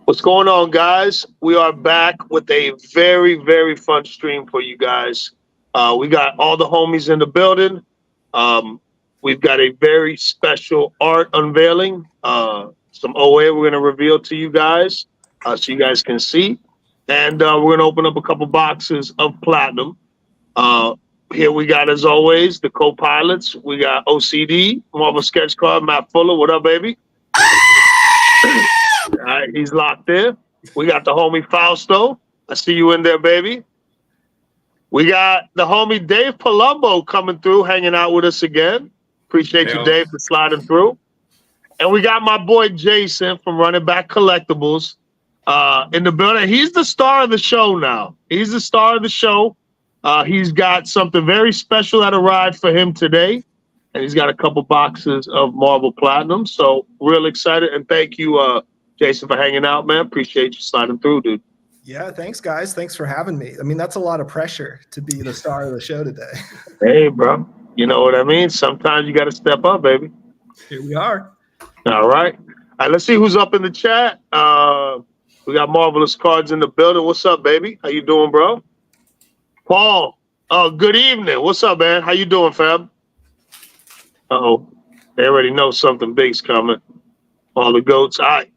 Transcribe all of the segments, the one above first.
What's going on, guys? We are back with a very, very fun stream for you guys. We got all the homies in the building. Um, we've got a very special art unveiling. Some OA we're going to reveal to you guys so you guys can see. And we're going to open up a couple boxes of platinum. Uh, Here we got, as always, the co-pilots. We got OCD, Marvel Sketch Card, Matt Fuller. What up, baby? All right, he's locked in. We got the homie Fausto. I see you in there, baby. We got the homie Dave Palumbo coming through, hanging out with us again. Appreciate you, Dave, for sliding through. And we got my boy Jason from Running Back Collectibles in the building. He's the star of the show now. He's the star of the show. He's got something very special that arrived for him today. And he's got a couple boxes of Marvel Platinum. So real excited. And thank you, Jason, for hanging out, man. Appreciate you sliding through, dude. Yeah, thanks, guys. Thanks for having me. I mean, that's a lot of pressure to be the star of the show today. Hey, bro. You know what I mean? Sometimes you got to step up, baby. Here we are. All right. All right, let's see who's up in the chat. We got Marvelous Cards in the building. What's up, baby? How you doing, bro? Paul. Oh, good evening. What's up, man? How you doing, fam? Uh-oh. They already know something big's coming. All the goats. All right.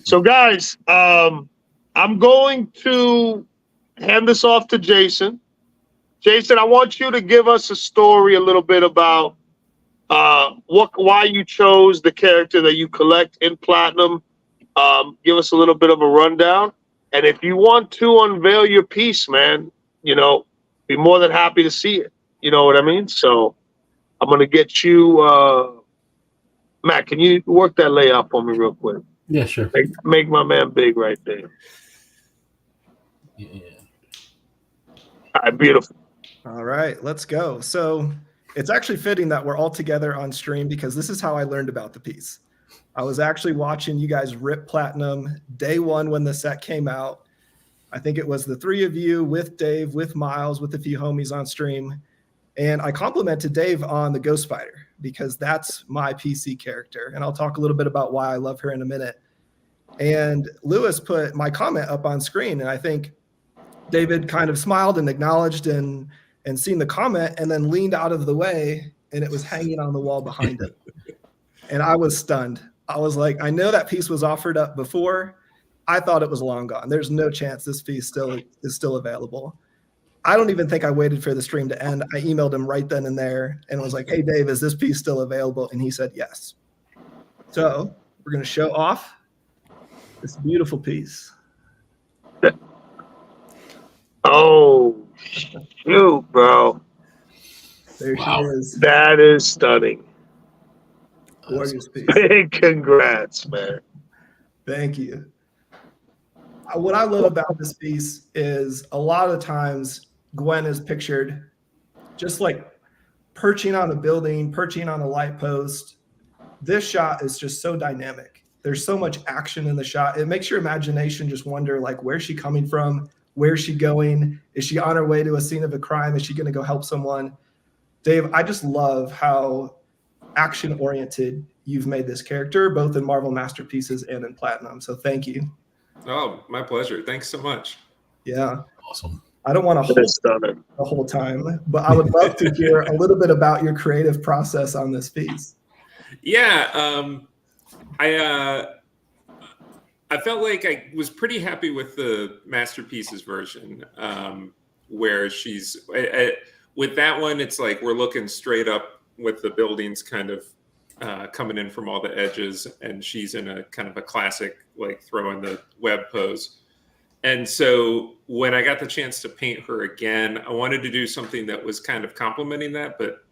So, guys, I'm going to hand this off to Jason. Jason, I want you to give us a story a little bit about why you chose the character that you collect in Platinum. Give us a little bit of a rundown. And if you want to unveil your piece, man, you know, be more than happy to see it. You know what I mean? So I'm going to get you, Matt, can you work that layout for me real quick? Yeah, sure. Make my man big right there. Yeah. All right, beautiful. All right, let's go. So it's actually fitting that we're all together on stream because this is how I learned about the piece. I was actually watching you guys rip Platinum day one when the set came out. I think it was the three of you with Dave, with Miles, with a few homies on stream. And I complimented Dave on the Ghost Spider because that's my PC character. And I'll talk a little bit about why I love her in a minute. And Lewis put my comment up on screen. And I think David kind of smiled and acknowledged and seen the comment and then leaned out of the way and it was hanging on the wall behind him. And I was stunned. I was like, I know that piece was offered up before. I thought it was long gone. There's no chance this piece is still available. I don't even think I waited for the stream to end. I emailed him right then and there and was like, hey, Dave, is this piece still available? And he said, yes. So we're going to show off this beautiful piece. Oh, shoot, bro. There she is. That is stunning. Gorgeous piece. Big congrats, man. Thank you. What I love about this piece is a lot of times Gwen is pictured just like perching on a building, perching on a light post. This shot is just so dynamic. There's so much action in the shot. It makes your imagination just wonder, like, where's she coming from? Where's she going? Is she on her way to a scene of a crime? Is she going to go help someone? Dave, I just love how action-oriented you've made this character, both in Marvel Masterpieces and in Platinum. So thank you. Oh, my pleasure. Thanks so much. Yeah. Awesome. I don't want to hold it the whole time, but I would love to hear a little bit about your creative process on this piece. Yeah. I felt like I was pretty happy with the Masterpieces version, where she's with that one. It's like we're looking straight up with the buildings kind of coming in from all the edges, and she's in a kind of a classic like throwing the web pose. And so when I got the chance to paint her again, I wanted to do something that was kind of complementing that, but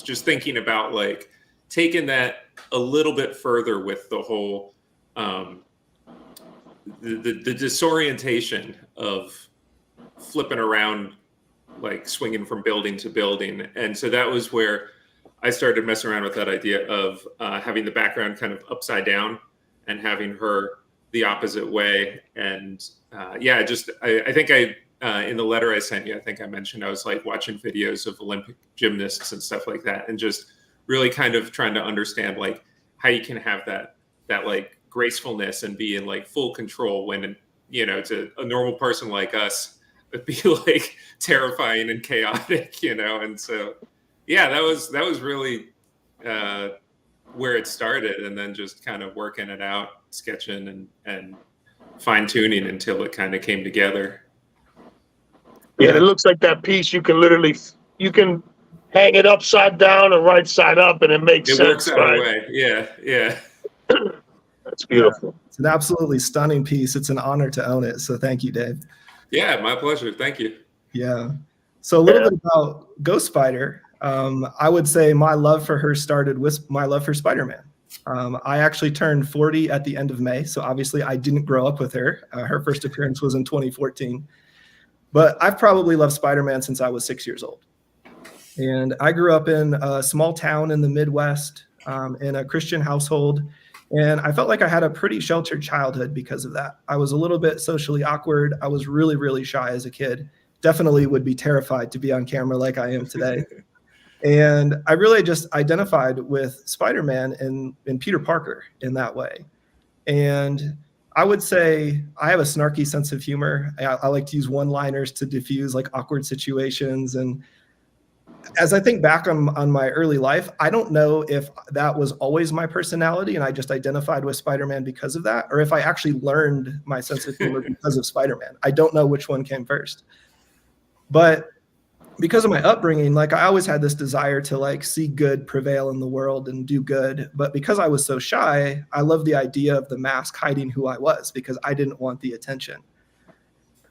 just thinking about like taking that a little bit further with the whole the disorientation of flipping around, like swinging from building to building. And so that was where I started messing around with that idea of having the background kind of upside down and having her the opposite way. And I think in the letter I sent you, I think I mentioned I was like watching videos of Olympic gymnasts and stuff like that, and just really kind of trying to understand like how you can have that like gracefulness and be in like full control when, to a normal person like us, it'd be like terrifying and chaotic, And so, yeah, that was really where it started, and then just kind of working it out, sketching and fine tuning until it kind of came together. Yeah, it looks like that piece you can hang it upside down or right side up, and it makes sense. It works either right? way. Yeah. That's beautiful. Yeah, it's an absolutely stunning piece. It's an honor to own it. So thank you, Dave. Yeah, my pleasure. Thank you. Yeah. So a little bit about Ghost Spider. I would say my love for her started with my love for Spider-Man. I actually turned 40 at the end of May. So obviously I didn't grow up with her. Her first appearance was in 2014. But I've probably loved Spider-Man since I was 6 years old. And I grew up in a small town in the Midwest, in a Christian household. And I felt like I had a pretty sheltered childhood because of that. I was a little bit socially awkward. I was really, really shy as a kid. Definitely would be terrified to be on camera like I am today. And I really just identified with Spider-Man and Peter Parker in that way. And I would say I have a snarky sense of humor. I like to use one-liners to diffuse like awkward situations. And as I think back on my early life, I don't know if that was always my personality and I just identified with Spider-Man because of that, or if I actually learned my sense of humor because of Spider-Man. I don't know which one came first. But because of my upbringing, like I always had this desire to like see good prevail in the world and do good. But because I was so shy, I loved the idea of the mask hiding who I was because I didn't want the attention.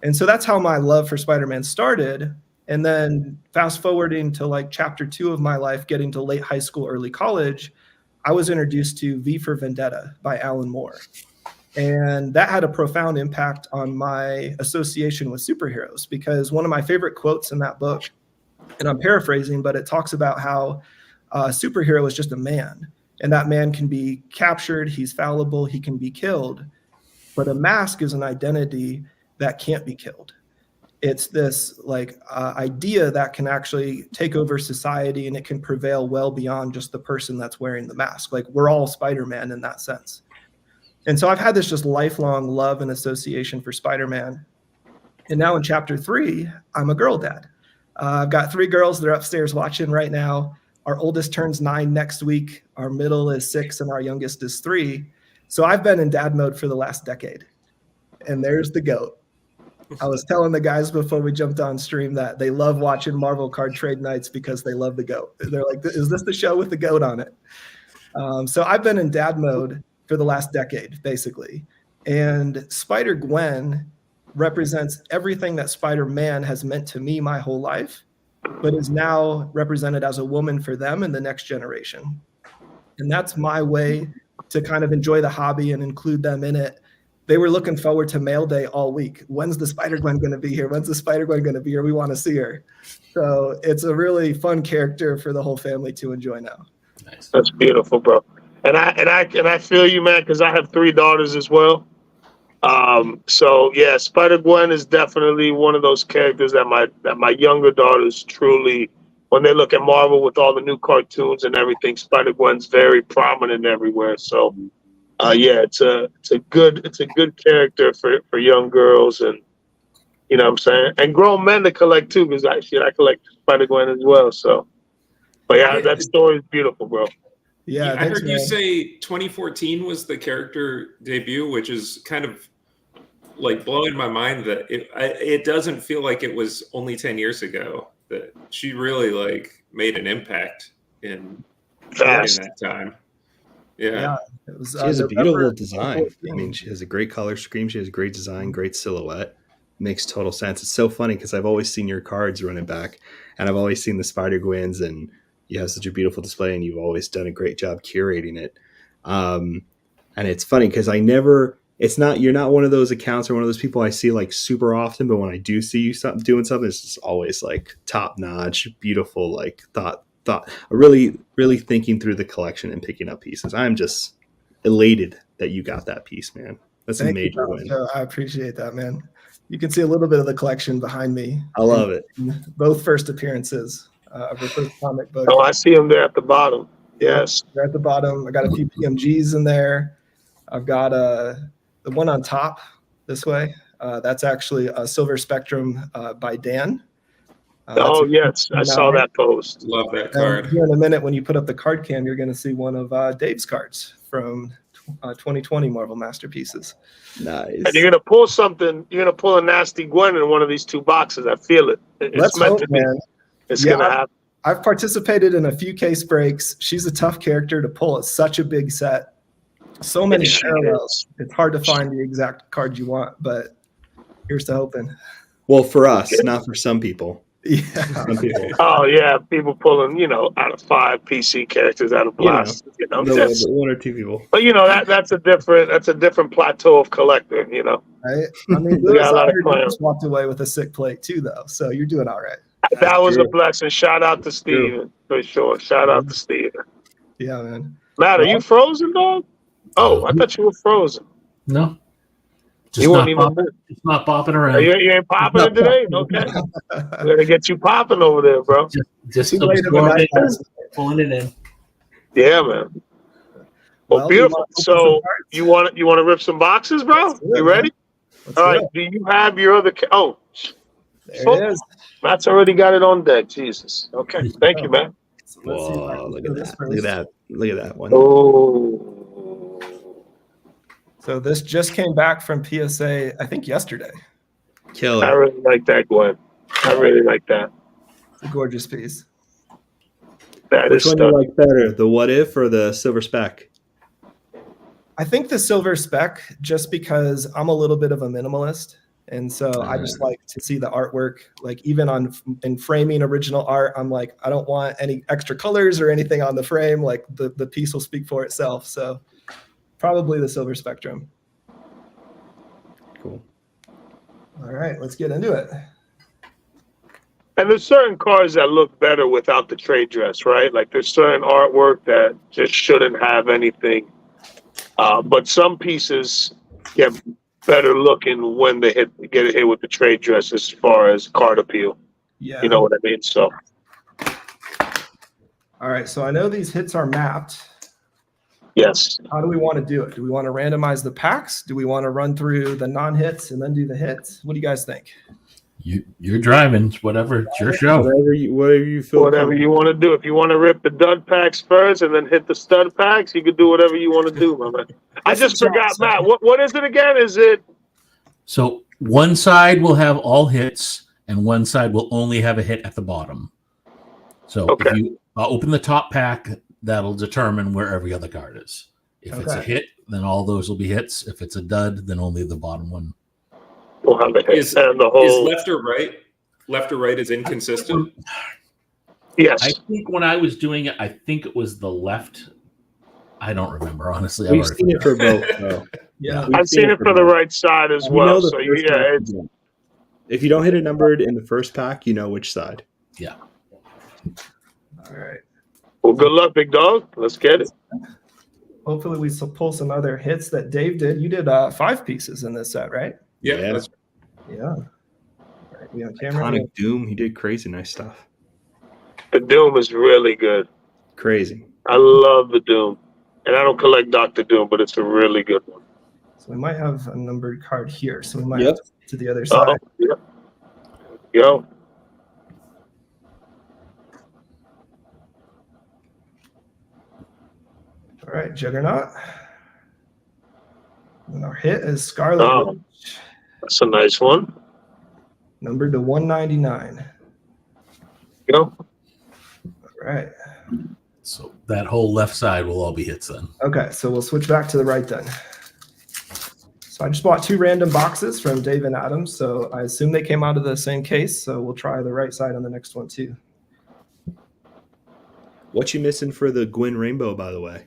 And so that's how my love for Spider-Man started. And then fast forwarding to like chapter 2 of my life, getting to late high school, early college, I was introduced to V for Vendetta by Alan Moore. And that had a profound impact on my association with superheroes, because one of my favorite quotes in that book, and I'm paraphrasing, but it talks about how a superhero is just a man, and that man can be captured, he's fallible, he can be killed, but a mask is an identity that can't be killed. It's this like idea that can actually take over society, and it can prevail well beyond just the person that's wearing the mask. Like we're all Spider-Man in that sense. And so I've had this just lifelong love and association for Spider-Man. And now in chapter 3, I'm a girl dad. I've got 3 girls. They're upstairs watching right now. Our oldest turns 9 next week. Our middle is 6 and our youngest is 3. So I've been in dad mode for the last decade. And there's the goat. I was telling the guys before we jumped on stream that they love watching Marvel card trade nights because they love the goat. They're like, is this the show with the goat on it? So I've been in dad mode for the last decade, basically. And Spider-Gwen represents everything that Spider-Man has meant to me my whole life, but is now represented as a woman for them in the next generation. And that's my way to kind of enjoy the hobby and include them in it. They were looking forward to mail day all week. When's the Spider-Gwen going to be here? When's the Spider-Gwen going to be here? We want to see her. So it's a really fun character for the whole family to enjoy now. Nice. That's beautiful, bro. And I feel you, man, because I have 3 daughters as well. So yeah, Spider-Gwen is definitely one of those characters that my younger daughters truly, when they look at Marvel with all the new cartoons and everything, Spider-Gwen's very prominent everywhere. So yeah, it's a good character for young girls, and you know what I'm saying, and grown men to collect too, because I collect Spider-Gwen as well. So, but yeah, that story is beautiful, bro. Yeah, I heard you say 2014 was the character debut, which is kind of like blowing my mind that it doesn't feel like it was only 10 years ago that she really like made an impact in that time. Yeah. It was, she has a beautiful design. 2014. I mean, she has a great color scheme. She has great design, great silhouette. Makes total sense. It's so funny because I've always seen your cards running back, and I've always seen the Spider-Gwens, and you have such a beautiful display, and you've always done a great job curating it. And it's funny because you're not one of those accounts or one of those people I see like super often, but when I do see you doing something, it's just always like top notch, beautiful, like thought, really, really thinking through the collection and picking up pieces. I'm just elated that you got that piece, man. That's a major win. I appreciate that, man. You can see a little bit of the collection behind me. I love it. Both first appearances of the first comic book. Oh, I see them there at the bottom. Yes. They're at the bottom. I got a few PMGs in there. I've got the one on top this way. That's actually a Silver Spectrum by Dan. Oh, yes. I saw that post. Love that And card. here in a minute, when you put up the card cam, you're going to see one of Dave's cards from 2020 Marvel Masterpieces. Nice. And you're gonna pull something. You're gonna pull a nasty Gwen in one of these two boxes. I feel it. It's Let's meant hope, to be. man. It's Yeah, gonna happen. I've participated in a few case breaks. She's a tough character to pull. It's such a big set. So many She parallels. It's hard to find the exact card you want, but here's to hoping. Well, for us, not for some people. Yeah. Some people. Oh yeah, people pulling, out of 5 PC characters out of blast. No way, That's- but 1 or 2 people. but that's a different plateau of collector. Right? I mean, We got a lot of Lewis players. just walked away with a sick plate too, though. So you're doing all right. That was true. a blessing. Shout out to Steven for sure. Shout out to Steven. Yeah, man. Matt, are you frozen, dog? Oh, I thought you were frozen. No. Just You not weren't even. popping, just not popping around. You ain't popping it today? Okay. We're gonna get you popping over there, bro. Just Too late of a absorbing night it, last night. pulling it in. Yeah, man. Well, you beautiful. wanna open So some cards? you want to rip some boxes, bro? Let's do it, You ready? Let's All do right. it. Do you have your other? There it is. Matt's already got it on deck. Jesus. Okay. Thank you, Matt. So let's see if I Whoa, can look do at this that. first. Look at that. Look at that one. Oh. So this just came back from PSA, I think yesterday. I Killer. really like that, Gwen. I really like that. It's a gorgeous piece. That Which is one do you stuff. like better, the What If or the Silver Spec? I think the silver spec, just because I'm a little bit of a minimalist. And so I just like to see the artwork, like even in framing original art, I'm like, I don't want any extra colors or anything on the frame. Like the piece will speak for itself. So probably the Silver Spectrum. Cool. All right, let's get into it. And there's certain cars that look better without the trade dress, right? Like there's certain artwork that just shouldn't have anything. But some pieces get better looking when they get hit with the trade dress as far as card appeal. Yeah. You know what I mean? So All right, so I know these hits are mapped. yes. How do we want to do it? Do we want to randomize the packs? Do we want to run through the non-hits and then do the hits? What do you guys think? You're driving. It's whatever. It's your show. Whatever you feel. Whatever you want to do. If you want to rip the dud packs first and then hit the stud packs, you can do whatever you want to do, my man. I just forgot, Matt. What is it again? Is it? So one side will have all hits, and one side will only have a hit at the bottom. So Okay. if you open the top pack, that'll determine where every other card is. If it's a Okay. hit, then all those will be hits. If it's a dud, then only the bottom one. We'll have the hit Is, and the is whole. left or right? Left or right is inconsistent. Yes. I think when I was doing it, I think it was the left. I don't remember, honestly. We've seen it for both, though. Yeah. I've seen it for the right side as We know well. the So first yeah, pack it's, you don't. If you don't hit it numbered in the first pack, you know which side. All right. well, good luck, big dog. Let's get it. Hopefully we pull some other hits that Dave did. You did 5 pieces in this set, right? Yeah, Yeah. that's Yeah. All right, we on camera. Iconic Doom. He did crazy nice stuff. The Doom is really good. Crazy. I love the Doom. And I don't collect Dr. Doom, but it's a really good one. So we might have a numbered card here. So we might Yep. have to get to the other side. Oh, yeah. Yo. All right, Juggernaut. And our hit is Scarlet Oh. Witch, That's a nice one. numbered to 199. Yo. All right. So that whole left side will all be hits then. Okay, so we'll switch back to the right then. So I just bought 2 random boxes from Dave and Adam. So I assume they came out of the same case. So we'll try the right side on the next one too. What you missing for the Gwen Rainbow, by the way?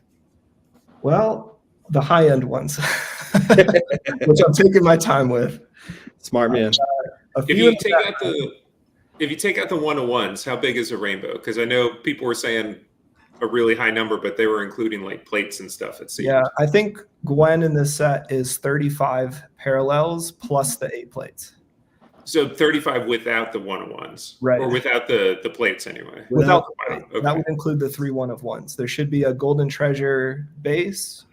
Well, the high-end ones, which I'm taking my time with. Smart man. A if few you of take that- out the 101s, how big is a rainbow? Because I know people were saying a really high number, but they were including like plates and stuff. It seemed. Yeah, I think Gwen in this set is 35 parallels plus the 8 plates. So 35 without the 101s, Right. Or without the plates anyway. Without the Wow, plate. okay. That would include the 3 1-of-1s. There should be a golden treasure base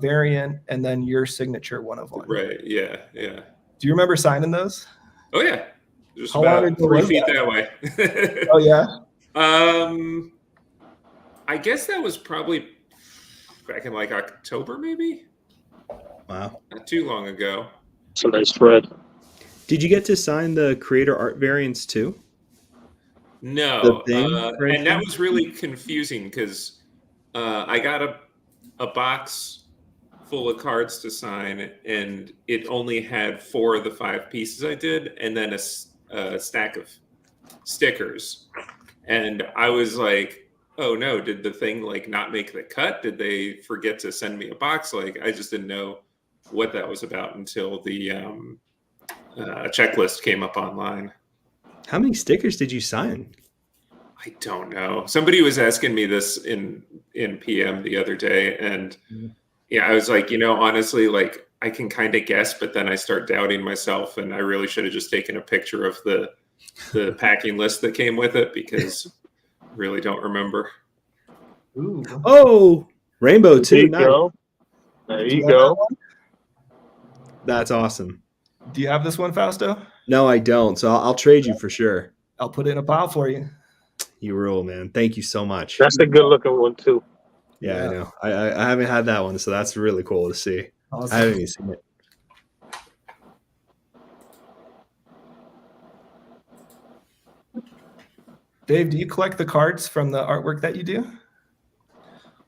variant, and then your signature one of one. Right. Yeah. Yeah. Do you remember signing those? Oh yeah. Just How long about ago 3 was feet that? that way. Oh yeah. I guess that was probably back in like October, maybe. Wow. Not too long ago. It's a nice thread. Did you get to sign the creator art variants too? No, The thing, right and that there? was really confusing because I got a box full of cards to sign, and it only had 4 of the 5 pieces I did, and then a stack of stickers. And I was like, "Oh no! Did the thing like not make the cut? Did they forget to send me a box?" Like I just didn't know what that was about until the checklist came up online. How many stickers did you sign? I don't know. Somebody was asking me this in PM the other day, and yeah, I was like, honestly, like I can kind of guess, but then I start doubting myself, and I really should have just taken a picture of the packing list that came with it because I really don't remember. Ooh. Oh, rainbow There too. you Nice. go. There Do you you have that go. one? That's awesome. Do you have this one, Fausto? No, I don't. So I'll trade you for sure. I'll put it in a pile for you. You rule, man. Thank you so much. That's a good looking one too. Yeah, I know. I haven't had that one, so that's really cool to see. Awesome. I haven't even seen it. Dave, do you collect the cards from the artwork that you do?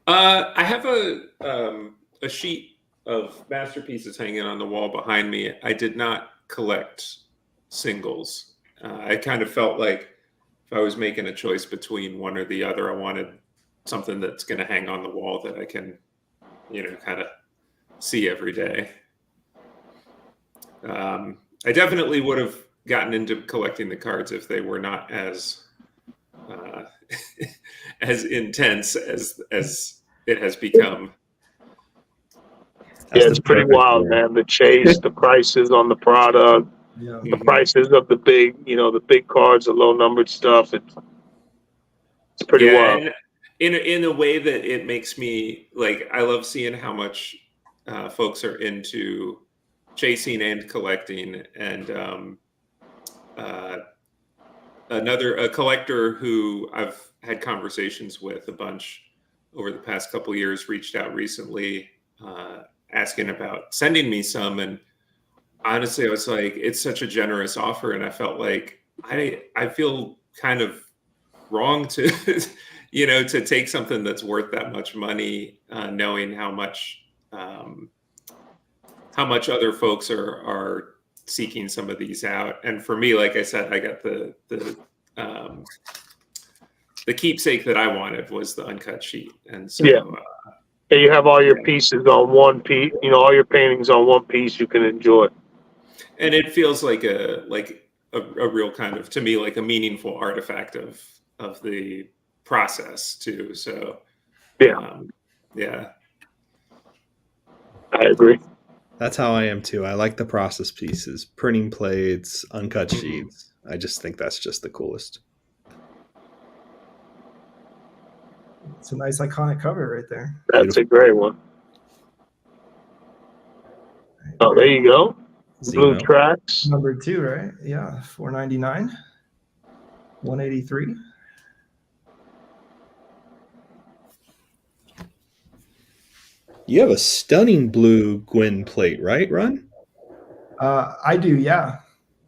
I have a sheet of masterpieces hanging on the wall behind me. I did not collect singles. I kind of felt like if I was making a choice between one or the other, I wanted something that's going to hang on the wall that I can, kind of see every day. I definitely would have gotten into collecting the cards if they were not as as intense as it has become. That's Yeah, it's the pretty perfect wild, word. man. The chase, the prices on the product, Yeah. the prices of the big cards, the low numbered stuff. It's pretty wild. And in a way that it makes me like, I love seeing how much folks are into chasing and collecting. And a collector who I've had conversations with a bunch over the past couple of years reached out recently asking about sending me some. And honestly, I was like, it's such a generous offer. And I felt like I feel kind of wrong to, to take something that's worth that much money, knowing how much other folks are seeking some of these out. And for me, like I said, I got the keepsake that I wanted was the uncut sheet. And so, Yeah. And you have all your pieces on one piece, all your paintings on one piece you can enjoy. and it feels like a real kind of, to me, like a meaningful artifact of the process too. So yeah, I agree. That's how I am too. I like the process pieces, printing plates, uncut sheets. I just think that's just the coolest. It's a nice iconic cover right there. That's a great one. Oh, there you go. Blue Zemo. tracks. Number 2, right? Yeah, $4.99, $183. You have a stunning blue Gwyn plate, right, Ron? I do, yeah.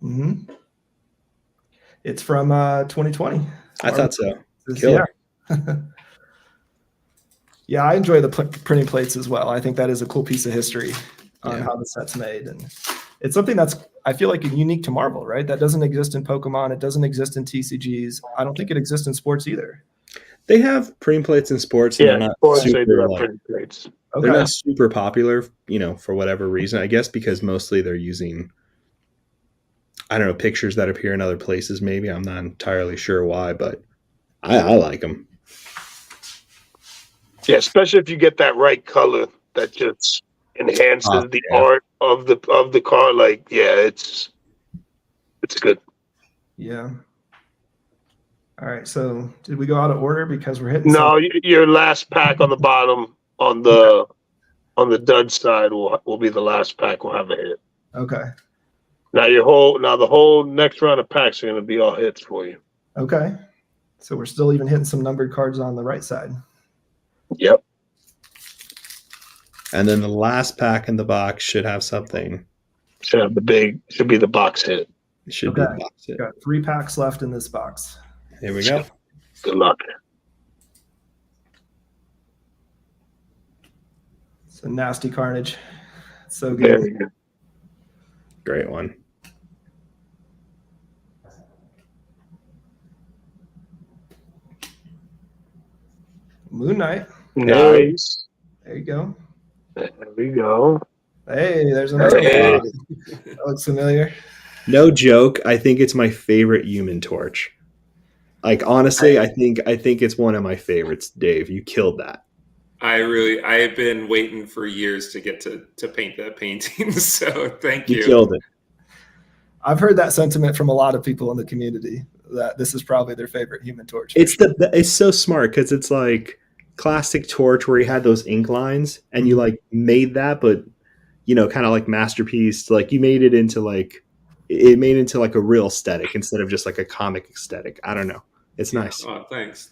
Mm-hmm. It's from 2020. I thought so. Yeah. Killer. Yeah, I enjoy the printing plates as well. I think that is a cool piece of history on how the set's made. And it's something that's, I feel like, unique to Marvel, right? That doesn't exist in Pokemon. It doesn't exist in TCGs. I don't think it exists in sports either. They have printing plates in sports, and Yeah, they're not sports, they do super, have like, printing plates. Okay. they're not super popular, for whatever reason. I guess because mostly they're using, I don't know, pictures that appear in other places. Maybe I'm not entirely sure why, but I like them. Yeah, especially if you get that right color that just enhances the art of the car. Like, yeah, it's good. Yeah. All right. So did we go out of order because we're hitting? No, your last pack on the bottom on the on the dud side will be the last pack will have a hit. Okay. Now the whole next round of packs are going to be all hits for you. Okay. So we're still even hitting some numbered cards on the right side. Yep. And then the last pack in the box should have something. Should be the box hit. It should be Okay. the box hit. Got 3 packs left in this box. Here we go. Good luck. It's a nasty carnage. So There good. we go. Great one. Moon Knight. Nice. There you go. There we go. Hey, there's another Hey. one. That looks familiar. No joke. I think it's my favorite Human Torch. Like honestly, I think it's one of my favorites. Dave, you killed that. I have been waiting for years to get to paint that painting. So thank You you. killed it. I've heard that sentiment from a lot of people in the community that this is probably their favorite Human Torch. It's so smart because it's like classic Torch where you had those ink lines and you like made that, but kind of like masterpiece. Like you made it into like a real aesthetic instead of just like a comic aesthetic. I don't know. It's nice. Oh, thanks.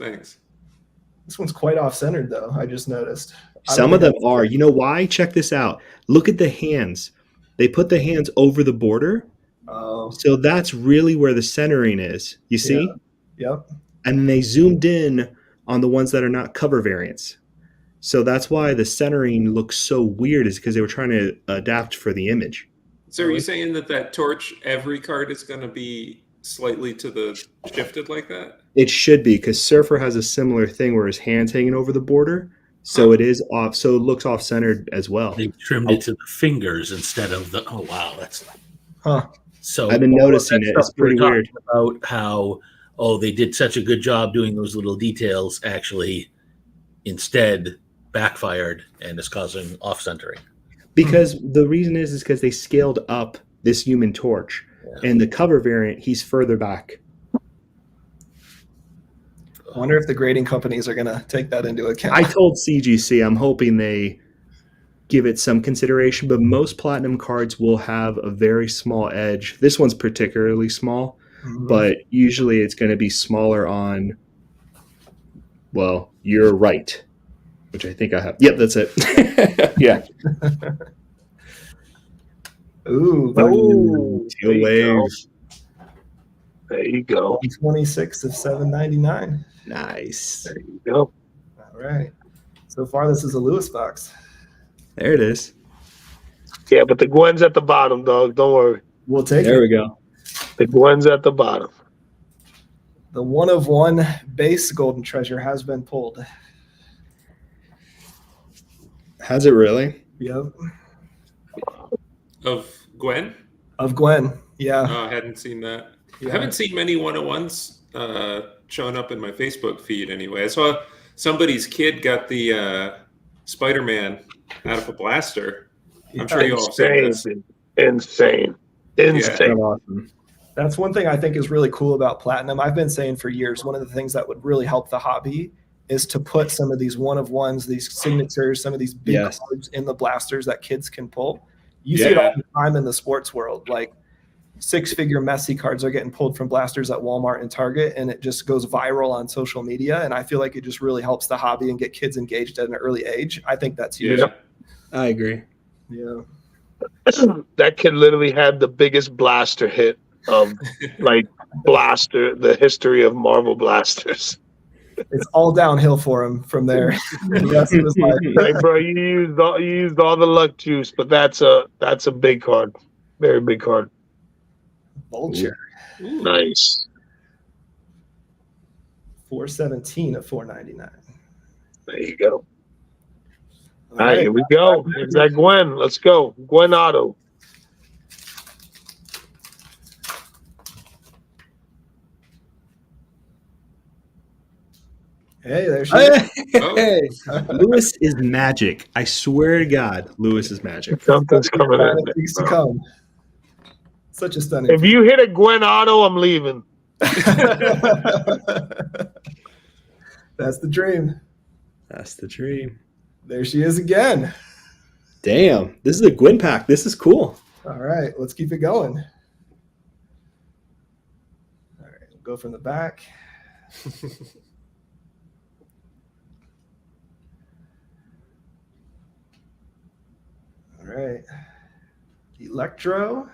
This one's quite off-centered, though. I just noticed. Some of them are. You know why? Check this out. Look at the hands. They put the hands over the border. Oh, So that's really where the centering is. You see? yep. And then they zoomed in on the ones that are not cover variants. So that's why the centering looks so weird, is because they were trying to adapt for the image. So are you saying that torch, every card is going to be slightly to the shifted like that? It should be, because Surfer has a similar thing where his hand's hanging over the border. So it is off. So it looks off-centered as well. They trimmed it to the fingers instead of the. Oh wow, that's. Huh. So I've been all of noticing that it. stuff It's pretty we were weird. talking About how they did such a good job doing those little details. Actually, instead backfired and is causing off centering. Because the reason is because they scaled up this Human Torch. Yeah. And the cover variant, he's further back. I wonder if the grading companies are going to take that into account. I told CGC I'm hoping they give it some consideration, but most platinum cards will have a very small edge. This one's particularly small, Mhm. but usually it's going to be smaller on, well, you're right, which I think I have. Yep, that's it. Yeah. Ooh, Oh, Teal wave. There you go. 26 of 799. Nice. There you go. All right. So far, this is a Lewis box. There it is. Yeah, but the Gwen's at the bottom, dog. Don't worry. We'll take There it. we go. The Gwen's at the bottom. The 1/1 base golden treasure has been pulled. Has it really? Yep. Of Gwen? Of Gwen. Yeah. Oh, I hadn't seen that. Yeah. I haven't seen many 101s showing up in my Facebook feed anyway. I saw somebody's kid got the Spider-Man out of a blaster. I'm sure you all have seen this. Insane. That's awesome. That's one thing I think is really cool about Platinum. I've been saying for years, one of the things that would really help the hobby is to put some of these 1/1s, these signatures, some of these big Yes. cards in the blasters that kids can pull. You see it all the time in the sports world. Like 6-figure Messi cards are getting pulled from blasters at Walmart and Target, and it just goes viral on social media. And I feel like it just really helps the hobby and get kids engaged at an early age. I think that's huge. Yeah. I agree. Yeah. That kid literally had the biggest blaster hit of the history of Marvel blasters. It's all downhill for him from there. The rest of his life. Hey, bro, you used all the luck juice, but that's a big card, very big card. Vulture. Ooh. Nice. 417 of 499. There you go. All right, here we go. Is that Gwen? Let's go. Gwen Otto. Hey, there she is. Hey, Lewis is magic. I swear to God, Lewis is magic. Something's coming in. Things to come. Such a stunning. If you hit a Gwen Otto, I'm leaving. That's the dream. That's the dream. There she is again. Damn, this is a Gwyn pack. This is cool. All right, let's keep it going. All right, we'll go from the back. All right. Electro.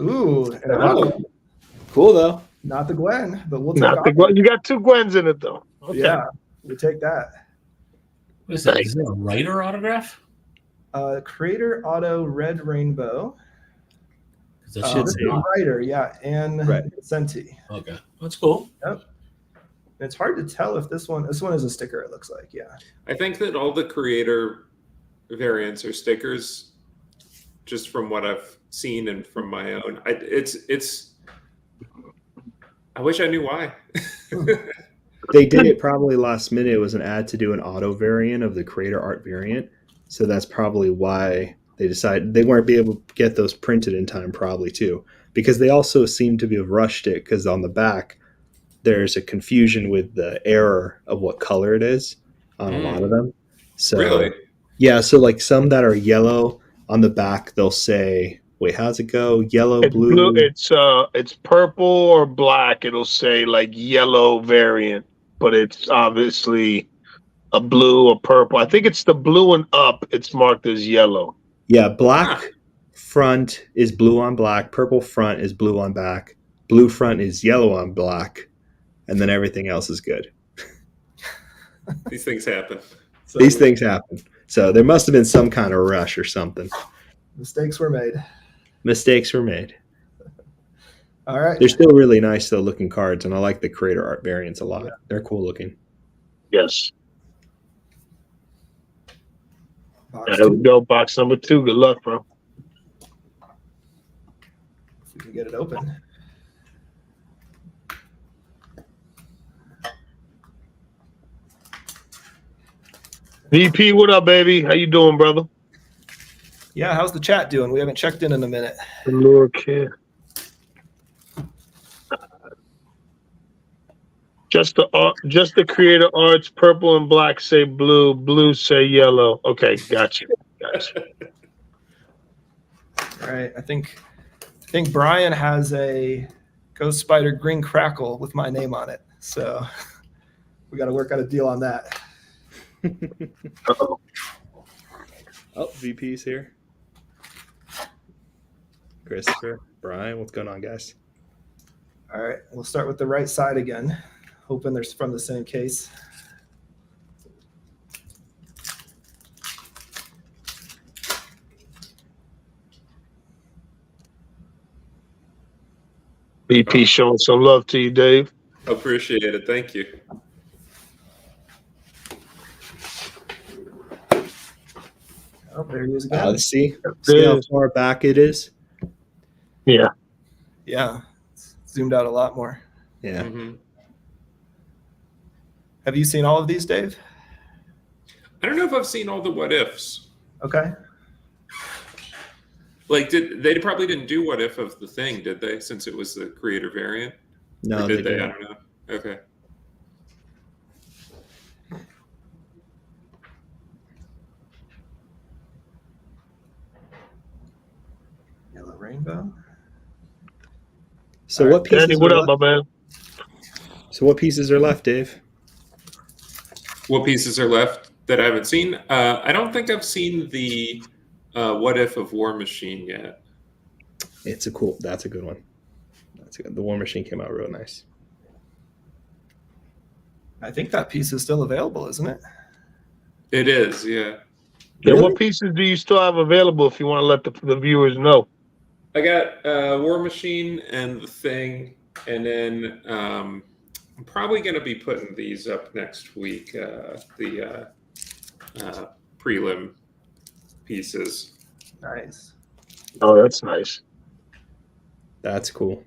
Ooh, and Oh. Cool though. not the Gwen, but we'll take Not the Gwen. You got 2 Gwens in it though. Okay. Yeah, we take that. What is that? Is that a writer autograph? Creator Auto Red Rainbow. 'Cause that shit's This is a writer, yeah, and Right. Senti. okay. That's cool. It's hard to tell if this one is a sticker, it looks like, yeah. I think that all the creator variants are stickers, just from what I've seen and from my own. It's. I wish I knew why. They did it probably last minute. It was an ad to do an auto variant of the creator art variant. So that's probably why they decided they weren't be able to get those printed in time, probably too. Because they also seem to have rushed it because on the back, there's a confusion with the error of what color it is on a lot of them. So, Really? yeah. So, like some that are yellow on the back, they'll say, wait, how's it go? Yellow, It's blue. it's purple or black. It'll say like yellow variant, but it's obviously a blue or purple. I think it's the blue and up. It's marked as yellow. Yeah, black Huh. front is blue on black, purple front is blue on back, blue front is yellow on black, and then everything else is good. These things happen. So These things happen. So there must have been some kind of rush or something. mistakes were made. Mistakes were made. All right. They're still really nice though looking cards, and I like the creator art variants a lot. Yeah. They're cool looking. Yes. Box There we two, go. Box number 2. Good luck, bro. if we can get it open. VP, what up, baby? How you doing, brother? Yeah, how's the chat doing? We haven't checked in a minute. The Lord care. Just the creator arts. Purple and black say blue. Blue say yellow. Okay, gotcha. All right, I think Brian has a Ghost Spider Green Crackle with my name on it. So we got to work out a deal on that. Uh-oh. Oh, VP's here. Christopher, Brian, what's going on, guys? All right, we'll start with the right side again, hoping they're from the same case. VP showing some love to you, Dave. Appreciate it. Thank you. Oh, there he is again. Let's see how far back it is. Yeah. Yeah, it's zoomed out a lot more. Yeah. Mhm. Have you seen all of these, Dave? I don't know if I've seen all the what ifs. Okay. Like, they probably didn't do what if of the thing, did they? Since it was the creator variant, No, or did they? didn't. I don't know. Okay. Yellow rainbow. So All what pieces? Danny, what are up, my left? man? So what pieces are left, Dave? What pieces are left that I haven't seen? I don't think I've seen the what if of War Machine yet. It's a cool. That's a good one. That's a good. The War Machine came out real nice. I think that piece is still available, isn't it? It is, yeah. Yeah, Really? what pieces do you still have available if you want to let the viewers know? I got War Machine and the Thing, and then I'm probably going to be putting these up next week. The prelim pieces. Nice. Oh, that's nice. That's cool.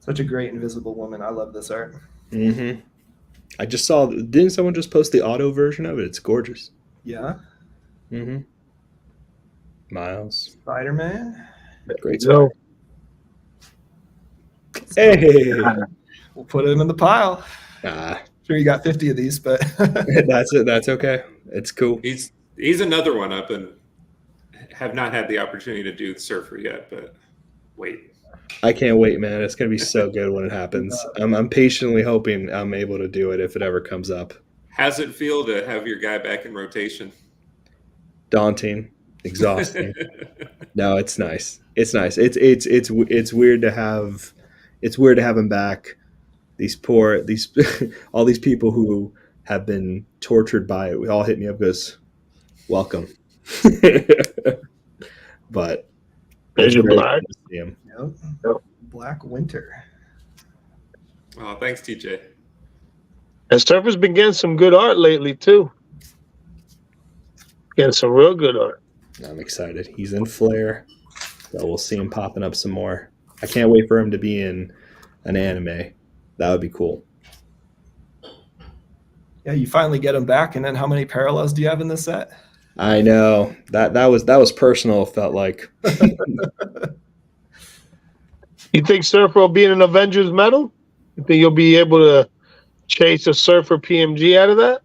Such a great Invisible Woman. I love this art. Mm-hmm. I just saw. Didn't someone just post the auto version of it? It's gorgeous. Yeah. Mm-hmm. Miles, Spider-Man. great So, stuff. Hey, We'll put him in the pile. ah, Sure, you got 50 of these, but that's it. That's okay. It's cool. He's another one up, and have not had the opportunity to do the surfer yet, but wait. I can't wait, man. It's gonna be so good when it happens. I'm patiently hoping I'm able to do it if it ever comes up. How's it feel to have your guy back in rotation? Daunting, exhausting. No, it's nice. It's nice. It's weird to have. It's weird to have him back. These all these people who have been tortured by it. We all hit me up goes, welcome. But There's your black. to see him. Yep. Black Winter. Oh, thanks, TJ. And Surfer's been getting some good art lately too. Getting some real good art. I'm excited. He's in Flare, so we'll see him popping up some more. I can't wait for him to be in an anime. That would be cool. Yeah, you finally get him back, and then how many parallels do you have in this set? I know that was personal. It felt like You think Surfer will be in an Avengers medal? You think you'll be able to chase a Surfer PMG out of that?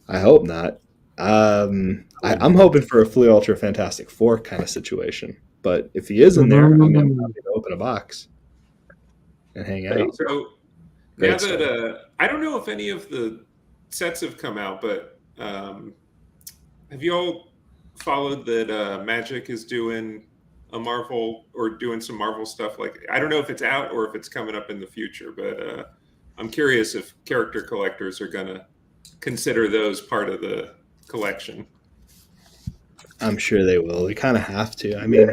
I hope not. I'm hoping for a Flea Ultra Fantastic Four kind of situation. But if he is in there, I'm happy to open a box and hang out. So now that I don't know if any of the sets have come out, but have you all followed that Magic is doing a Marvel or doing some Marvel stuff? Like, I don't know if it's out or if it's coming up in the future, but I'm curious if character collectors are gonna consider those part of the collection. I'm sure they will. They kind of have to. I mean,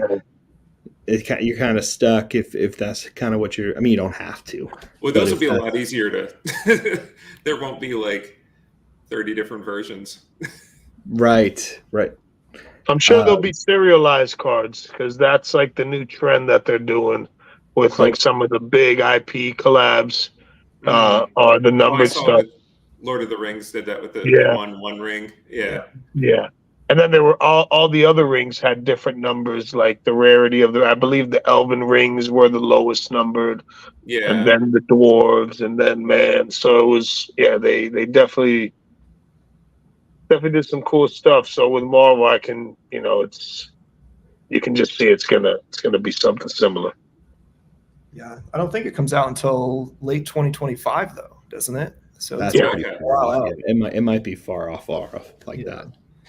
you're kind of stuck if that's kind of what you're. I mean, you don't have to. Well, those will be a lot easier to. There won't be like 30 different versions. Right. I'm sure there'll be serialized cards because that's like the new trend that they're doing with like some of the big IP collabs or the numbered stuff. Lord of the Rings did that with the one ring. Yeah. And then there were all the other rings had different numbers, like the rarity of I believe the elven rings were the lowest numbered. Yeah. And then the dwarves and then man. So it was they definitely did some cool stuff. So with Marvel I can you can just see it's gonna be something similar. Yeah. I don't think it comes out until late 2025 though, doesn't it? So That's it's pretty far off. It might be far off like that.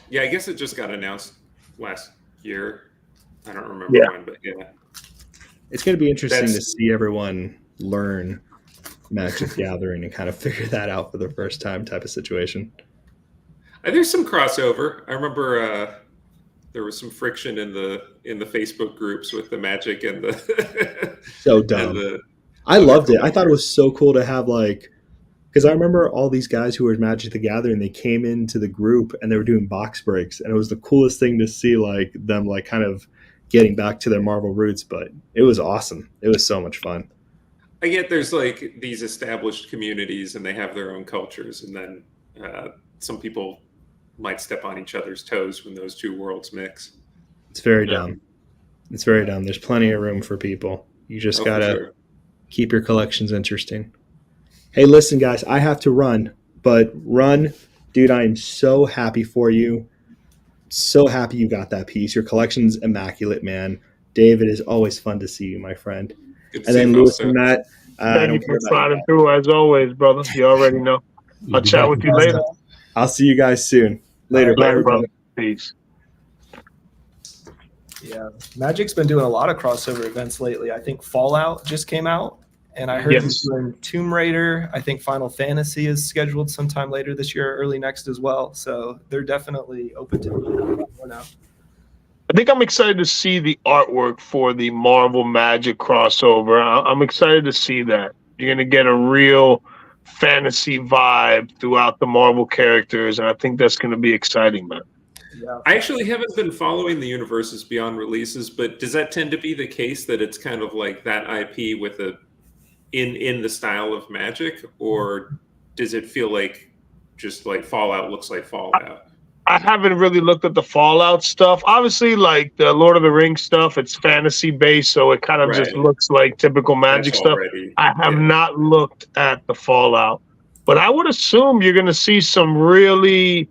Yeah, I guess it just got announced last year. I don't remember when, but yeah. It's going to be interesting to see everyone learn Magic Gathering and kind of figure that out for the first time type of situation. There's some crossover. I remember there was some friction in the Facebook groups with the Magic and the so dumb. I loved it. I thought it was so cool to have because I remember all these guys who were Magic the Gathering, they came into the group and they were doing box breaks, and it was the coolest thing to see them kind of getting back to their Marvel roots. But it was awesome. It was so much fun. I get there's these established communities and they have their own cultures, and then some people might step on each other's toes when those two worlds mix. It's very dumb. It's very dumb. There's plenty of room for people. You just gotta keep your collections interesting. Hey, listen, guys, I have to run, but dude, I am so happy for you. So happy you got that piece. Your collection's immaculate, man. David, is always fun to see you, my friend. Good to and then see Lewis and Matt. Thank you for sliding through as always, brother. You already know. I'll chat with you later. I'll see you guys soon. Later, later, brother. Peace. Yeah, Magic's been doing a lot of crossover events lately. I think Fallout just came out. And I heard he's doing Tomb Raider. I think Final Fantasy is scheduled sometime later this year, early next as well. So they're definitely open to it more now. I think I'm excited to see the artwork for the Marvel Magic crossover. I'm excited to see that. You're going to get a real fantasy vibe throughout the Marvel characters, and I think that's going to be exciting, man. Yeah. I actually haven't been following the Universes Beyond releases, but does that tend to be the case that it's kind of like that IP with in the style of Magic, or does it feel like just like Fallout looks like Fallout? I haven't really looked at the Fallout stuff. Obviously, like the Lord of the Rings stuff, it's fantasy based, so it kind of just Right. looks like typical Magic That's stuff. already. I have yeah. not looked at the Fallout, but I would assume you're going to see some really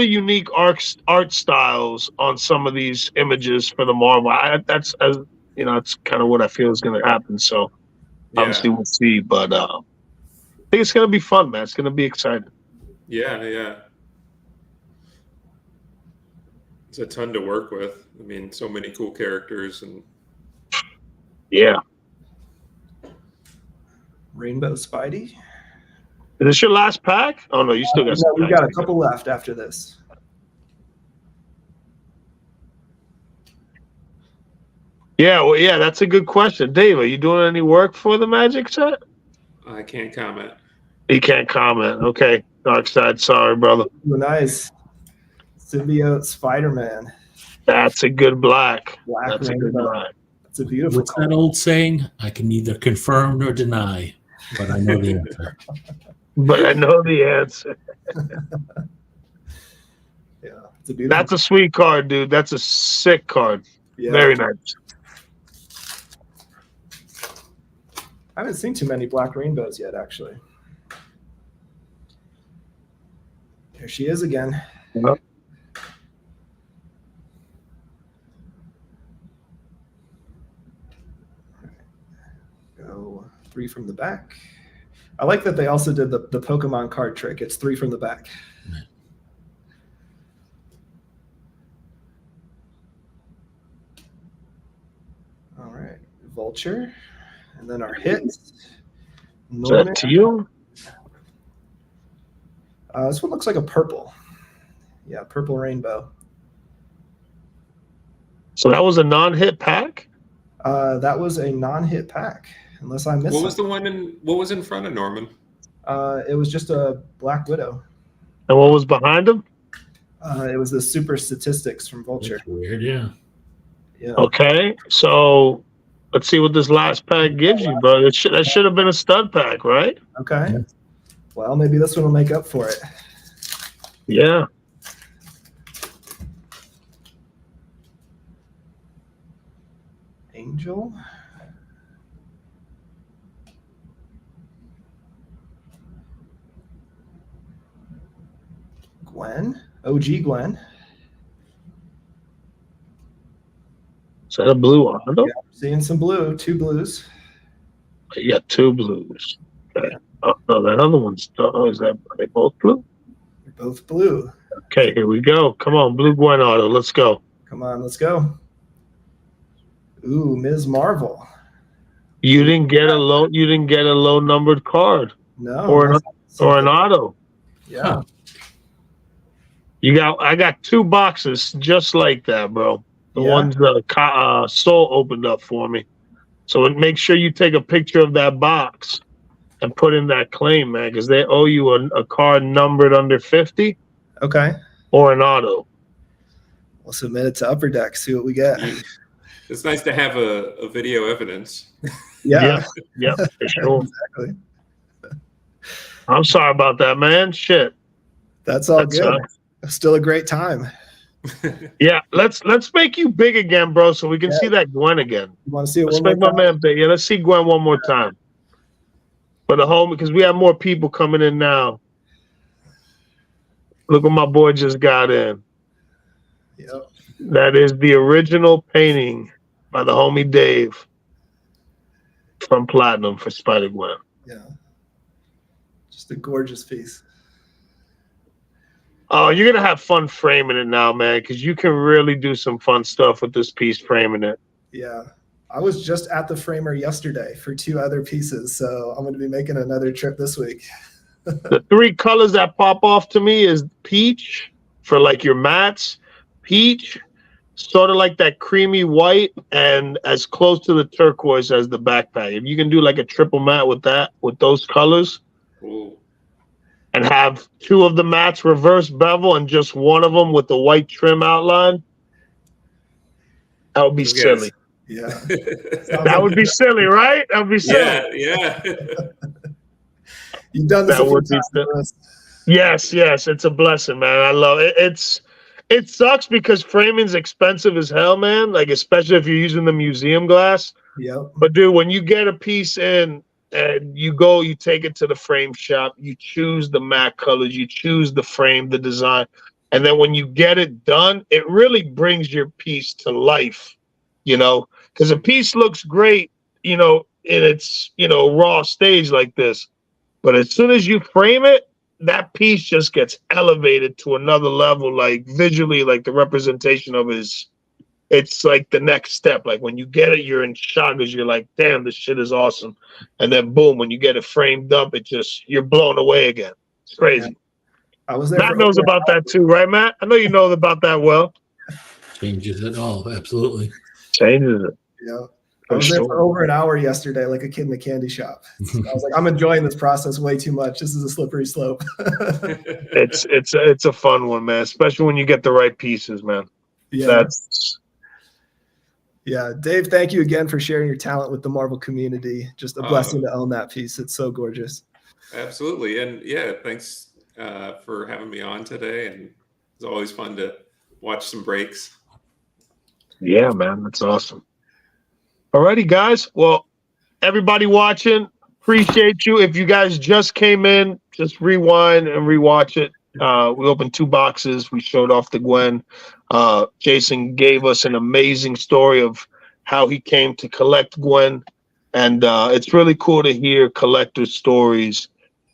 unique art styles on some of these images for the Marvel. That's kind of what I feel is going to happen. So obviously we'll see, but I think it's going to be fun, man. It's going to be exciting. Yeah. It's a ton to work with. I mean, so many cool characters and. Yeah. Rainbow Spidey. Is this your last pack? Oh no, you still got some We packs. got a couple left after this. Yeah, well, yeah, that's a good question. Dave, are you doing any work for the Magic set? I can't comment. You can't comment. Okay. Dark side, sorry, brother. Ooh, nice. Symbiote Spider-Man. That's a good black. Black That's a good rainbow. black. It's a beautiful What's that old saying? I can neither confirm nor deny, but I know the answer. But I know the answer. Yeah, it's a beautiful. That's a sweet card, dude. That's a sick card. Yeah. Very nice. I haven't seen too many black rainbows yet, actually. There she is again. Yep. Go 3 from the back. I like that they also did the Pokemon card trick. It's 3 from the back. All right, Vulture, and then our hits. Is that to you? This one looks like a purple. Yeah, purple rainbow. So that was a non-hit pack? That was a non-hit pack, unless I missed. What was the one in? What was in front of Norman? It was just a Black Widow. And what was behind him? It was the super statistics from Vulture. That's weird, yeah. Yeah. Okay, so let's see what this last pack gives you, bro. That should have been a stud pack, right? Okay. Yeah. Well, maybe this one will make up for it. Yeah. Angel. Gwen. OG Gwen. Is that a blue Hondo? Yeah, seeing some blue. 2 blues. You got 2 blues. Okay. Oh, no, that other one's. Oh, are they both blue? They're both blue. Okay, here we go. Come on, blue Gwen Auto. Let's go. Come on, let's go. Ooh, Ms. Marvel. You didn't get a low numbered card No. or an auto. Yeah. I got 2 boxes just like that, bro. The Yeah. ones that Soul opened up for me. So make sure you take a picture of that box and put in that claim, man, because they owe you a card numbered under 50 Okay. or an auto. We'll submit it to Upper Deck, see what we get. It's nice to have a video evidence. Yeah. Yeah, for sure. Exactly. I'm sorry about that, man. Shit. That's all That good. sucks. Still a great time. Yeah, let's make you big again, bro, so we can Yeah. see that Gwen again. You want to see it Let's one more make my time? man big. Yeah, let's see Gwen one more time. For the home, because we have more people coming in now. Look what my boy just got in. Yep. That is the original painting by the homie Dave from Platinum for Spider-Gwen. Yeah. Just a gorgeous piece. Oh, you're going to have fun framing it now, man, because you can really do some fun stuff with this piece framing it. Yeah. I was just at the framer yesterday for 2 other pieces, so I'm going to be making another trip this week. The 3 colors that pop off to me is peach for like your mattes, peach, sort of like that creamy white, and as close to the turquoise as the backpack. If you can do like a triple matte with those colors, Ooh. and have 2 of the mattes reverse bevel and just one of them with the white trim outline, that would be Yes. silly. Yeah. That would be silly, right? That would be silly. Yeah. You've done this That a few would be times, the- Chris. Yes, yes, it's a blessing, man. I love it. It sucks because framing's expensive as hell, man. Like especially if you're using the museum glass. Yep. But dude, when you get a piece in and you go, you take it to the frame shop, you choose the matte colors, you choose the frame, the design, and then when you get it done, it really brings your piece to life, you know, because a piece looks great, you know, in its, you know, raw stage like this. But as soon as you frame it, that piece just gets elevated to another level, like visually, like the representation of his it's like the next step. Like when you get it, you're in shock because you're like, damn, this shit is awesome. And then boom, when you get it framed up, it just you're blown away again. It's crazy. I was there Matt for knows over an about hour. that too, right, Matt? I know you know about that well. Changes it all, absolutely. Changes it. Yeah. I was there for over an hour yesterday, like a kid in a candy shop. So I was like, I'm enjoying this process way too much. This is a slippery slope. It's a fun one, man. Especially when you get the right pieces, man. Yeah. Dave, thank you again for sharing your talent with the Marvel community. Just a blessing to own that piece. It's so gorgeous. Absolutely. And yeah, thanks for having me on today. And it's always fun to watch some breaks. Yeah, man. That's awesome. Alrighty, guys. Well, everybody watching, appreciate you. If you guys just came in, just rewind and rewatch it. We opened 2 boxes. We showed off the Gwen. Jason gave us an amazing story of how he came to collect Gwen. And it's really cool to hear collectors' stories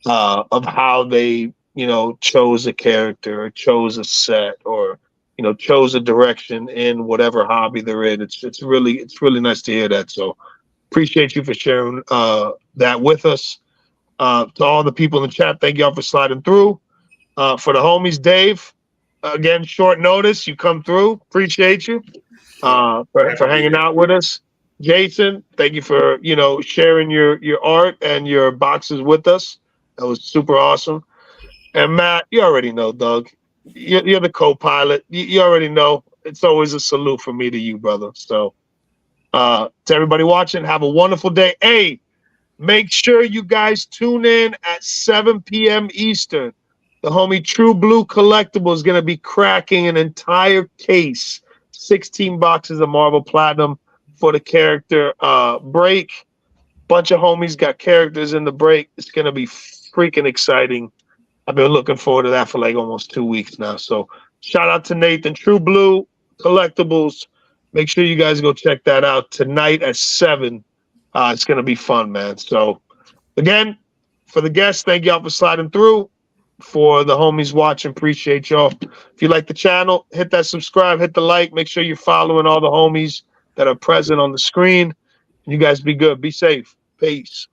of how they, you know, chose a character or chose a set or, you know, chose a direction in whatever hobby they're in. It's really nice to hear that. So appreciate you for sharing that with us. To all the people in the chat, thank y'all for sliding through. For the homies, Dave, again, short notice, you come through. Appreciate you for hanging out with us. Jason, thank you for, you know, sharing your art and your boxes with us. That was super awesome. And Matt, you already know, Doug. You're the co-pilot. You already know. It's always a salute from me to you, brother. So to everybody watching, have a wonderful day. Hey, make sure you guys tune in at 7 p.m. Eastern. The homie True Blue Collectible is going to be cracking an entire case, 16 boxes of Marvel Platinum for the character break. Bunch of homies got characters in the break. It's going to be freaking exciting. I've been looking forward to that for like almost 2 weeks now. So shout out to Nathan. True Blue Collectibles. Make sure you guys go check that out tonight at 7. It's going to be fun, man. So again, for the guests, thank y'all for sliding through. For the homies watching, appreciate y'all. If you like the channel, hit that subscribe, hit the like. Make sure you're following all the homies that are present on the screen. You guys be good. Be safe. Peace.